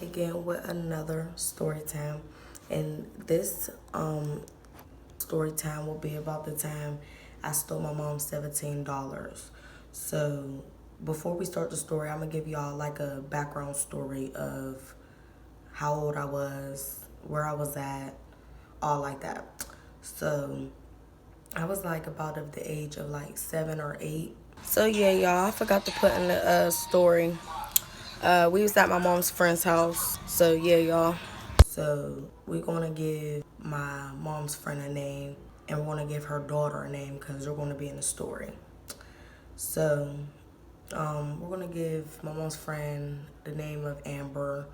again with another story time, and this story time will be about the time I stole my mom's $17. So before we start the story, I'm gonna give y'all like a background story of how old I was, where I was at, all like that. So I was like about of the age of like 7 or 8. So yeah, y'all, I forgot to put in the story. We was at my mom's friend's house. So yeah, y'all. So we're gonna give my mom's friend a name, and we're gonna give her daughter a name because they're gonna be in the story. So we're gonna give my mom's friend the name of Amber,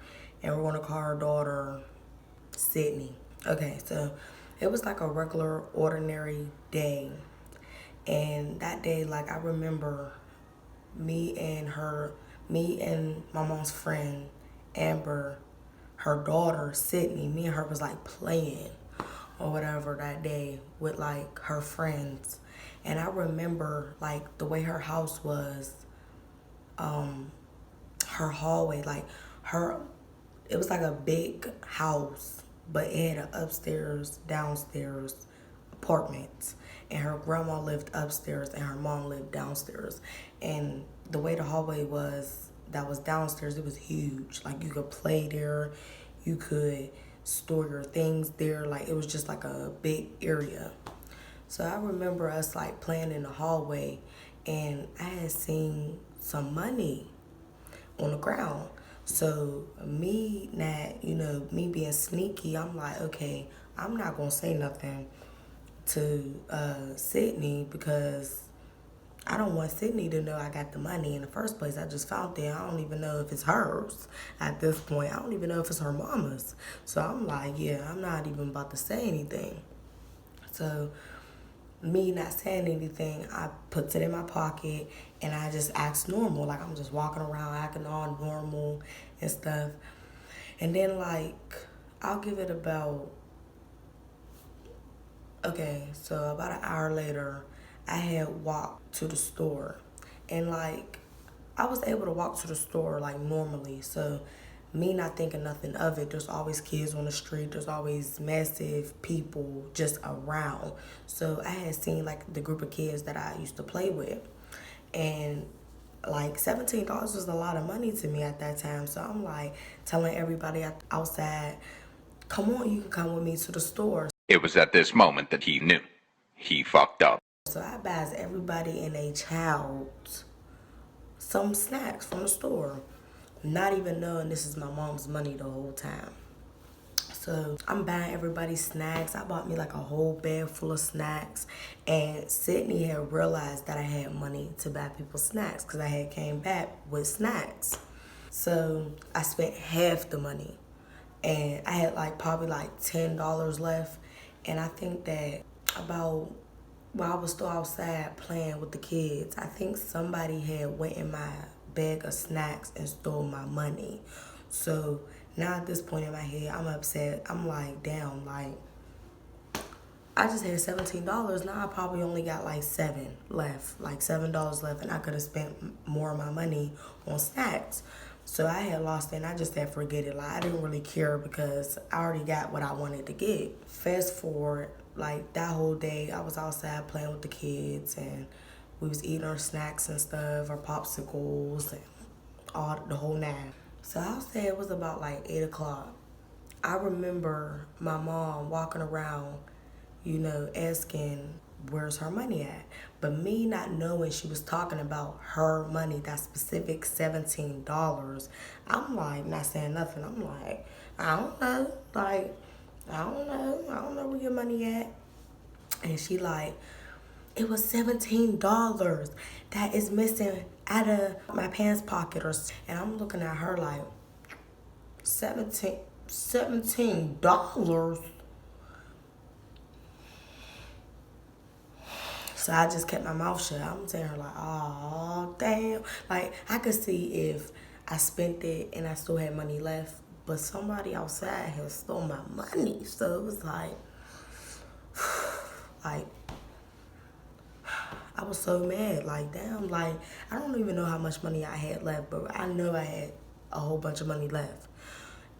and we're gonna call her daughter Sydney. Okay, so it was like a regular, ordinary day, and that day, like I remember me and my mom's friend Amber, her daughter Sydney, me and her was like playing or whatever that day with like her friends. And I remember like the way her house was, her hallway, like her, it was like a big house, but it had an upstairs, downstairs apartments. And her grandma lived upstairs and her mom lived downstairs. And the way the hallway was, that was downstairs, it was huge. Like you could play there, you could store your things there. Like it was just like a big area. So I remember us like playing in the hallway, and I had seen some money on the ground. So me being sneaky, I'm like, okay, I'm not gonna say nothing to Sydney because I don't want Sydney to know I got the money in the first place. I just found it. I don't even know if it's hers at this point. I don't even know if it's her mama's. So I'm like, yeah, I'm not even about to say anything. So me not saying anything, I put it in my pocket and I just act normal. Like I'm just walking around acting all normal and stuff. And then like I'll give it about, okay, so about an hour later, I had walked to the store. And like I was able to walk to the store like normally. So me not thinking nothing of it, there's always kids on the street, there's always massive people just around. So I had seen like the group of kids that I used to play with. And like $17 was a lot of money to me at that time. So I'm like telling everybody outside, come on, you can come with me to the store. It was at this moment that he knew. He fucked up. So I buys everybody and a child some snacks from the store, not even knowing this is my mom's money the whole time. So I'm buying everybody snacks. I bought me like a whole bag full of snacks. And Sydney had realized that I had money to buy people snacks because I had came back with snacks. So I spent half the money. And I had like probably like $10 left. And I think that about, while I was still outside playing with the kids, I think somebody had went in my bag of snacks and stole my money. So now at this point in my head, I'm upset. I'm like, damn, like I just had $17. Now I probably only got like $7 left, and I could have spent more of my money on snacks. So I had lost it, and I just had forget it. Like I didn't really care because I already got what I wanted to get. Fast forward, like that whole day, I was outside playing with the kids, and we was eating our snacks and stuff, our popsicles, and all the whole nine. So I'll say it was about like 8 o'clock. I remember my mom walking around, asking where's her money at. But me not knowing she was talking about her money, that specific $17, I'm like not saying nothing. I'm like, I don't know. Like, I don't know. I don't know where your money at. And she like, it was $17 that is missing out of my pants pocket and I'm looking at her like, $17. So I just kept my mouth shut. I'm telling her like, oh damn. Like I could see if I spent it and I still had money left, but somebody outside had stole my money. So it was like I was so mad. Like damn, like I don't even know how much money I had left, but I know I had a whole bunch of money left.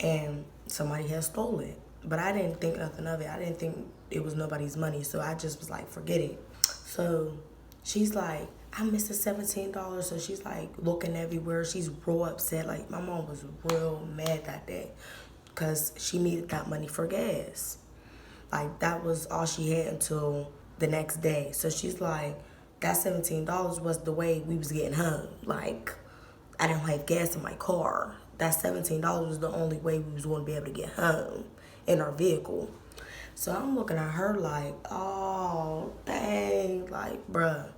and somebody had stole it. But I didn't think nothing of it. I didn't think it was nobody's money, so I just was like, forget it. So she's like, I missed the $17. So she's like looking everywhere. She's real upset. Like, my mom was real mad that day because she needed that money for gas. Like, that was all she had until the next day. So she's like, that $17 was the way we was getting home. Like, I didn't have gas in my car. That $17 was the only way we was going to be able to get home in our vehicle. So I'm looking at her like, oh, dang. Like, bruh.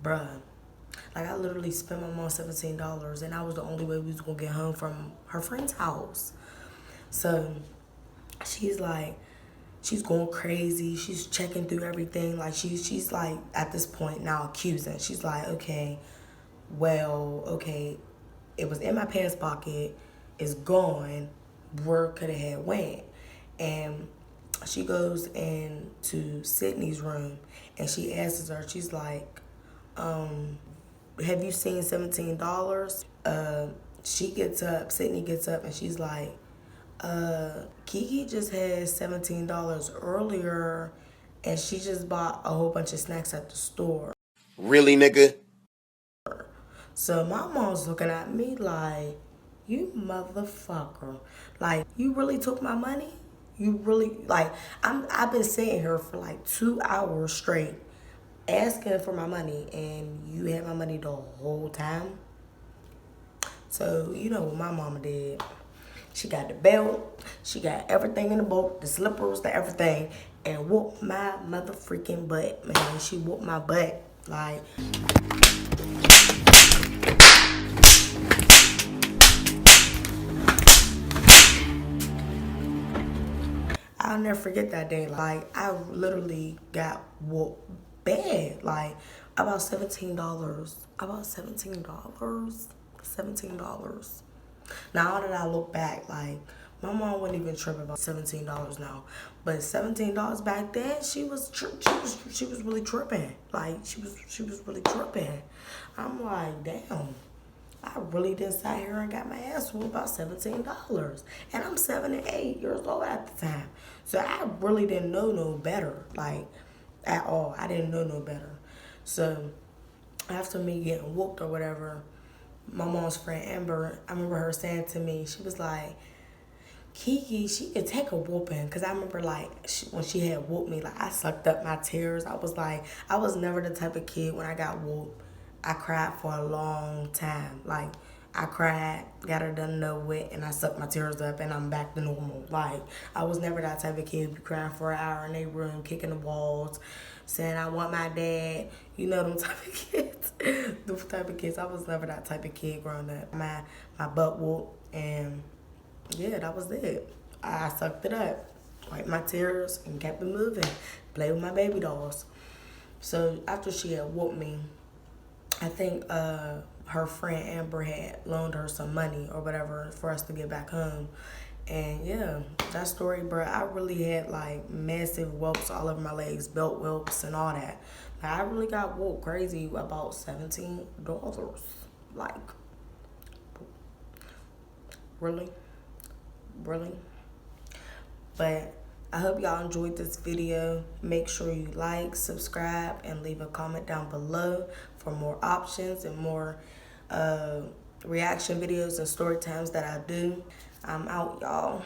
Like, I literally spent my mom $17, and that was the only way we was going to get home from her friend's house. So she's like, she's going crazy. She's checking through everything. Like, she's like, at this point now accusing. She's like, okay, it was in my pants pocket. It's gone. Where could it have went? And she goes into Sydney's room, and she asks her, she's like, have you seen $17? She gets up, Sydney gets up, and she's like, Kiki just had $17 earlier, and she just bought a whole bunch of snacks at the store. Really, nigga? So my mom's looking at me like, you motherfucker. Like, you really took my money? You really, like, I've been sitting here for like 2 hours straight asking for my money, and you had my money the whole time? So, you know what my mama did? She got the belt, she got everything in the boat, the slippers, the everything, and whooped my mother freaking butt, man. She whooped my butt. Like, I'll never forget that day. Like, I literally got whooped bad. Like, about $17. About $17. $17. Now that I look back, like, my mom wouldn't even trip about $17 now, but $17 back then, she was really tripping. Like, she was really tripping. I'm like, damn. I really did sat here and got my ass whooped about $17. And I'm 7 and 8 years old at the time. So I really didn't know no better, like, at all. I didn't know no better. So after me getting whooped or whatever, my mom's friend Amber, I remember her saying to me, she was like, Kiki, she could take a whooping. Because I remember, like, when she had whooped me, like, I sucked up my tears. I was like, I was never the type of kid when I got whooped. I cried for a long time. Like, I cried, got her done know with, and I sucked my tears up, and I'm back to normal. Like, I was never that type of kid who be crying for an hour in their room, kicking the walls, saying, I want my dad. You know them type of kids. Them type of kids. I was never that type of kid growing up. My butt whooped, and yeah, that was it. I sucked it up, wiped my tears, and kept it moving. Played with my baby dolls. So after she had whooped me, I think her friend Amber had loaned her some money or whatever for us to get back home. And yeah, that story, bro, I really had like massive whelps all over my legs, belt whelps and all that. Like, I really got whooped crazy about $17. Like, really? But I hope y'all enjoyed this video. Make sure you like, subscribe, and leave a comment down below for more options and more reaction videos and story times that I do. I'm out, y'all.